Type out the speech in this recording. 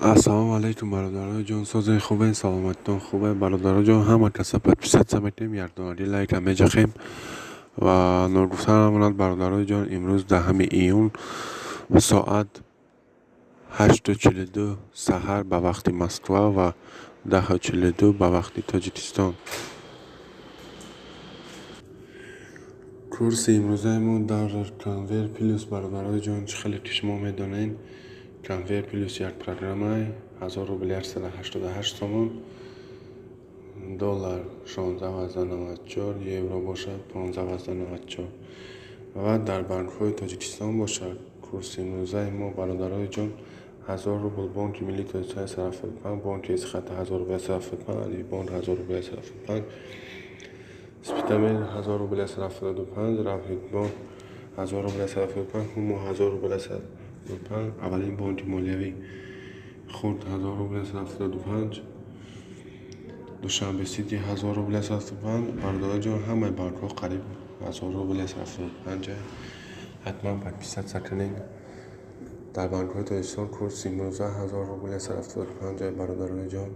السلام علیکم برادرای جان. سازه خوبه، سلامتتون خوبه برادرای جان. همه کسا подписаться سمتیم یرداری لایک همه جخیم و نرگفتن همونات برادرای جان. امروز 10 ایون ساعت 8:42 سحر به وقت مسکو و 10:42 به وقت تاجیکستان. کورس امروزمون در کانور پلوس برادرای جان. خیلی که شما میدونین کانور پلوس یک پروگرامه 1000 روبل 188 تومان، دلار 16.94، یورو باشد 15.94 و در بانک های تاجیکستان باشد. کورس امروزه ما برادرای جان 1000 روبل بانک ملی تاجیکستان صرف کنند، بانک از خط 1000 روبل صرف کنند، بانک 1000 روبل صرف کنند، سپیتامین 1000 روبل صرف 25، رفیق بانک 1000 روبل صرف کنند، همو 1000 روبل صرف کنند، اولین بانک مالیوی خورد 1000 روبل صرف 25، دوشنبه سیتی 1000 روبل صرف کنند. برادرای جان همه بانک ها قریب 1000 روبل صرف کنند. حتما подписаться کنین. در بانک های تاجیکستان کورس امروزه 1000 روبل صرف کنند برادرای جان.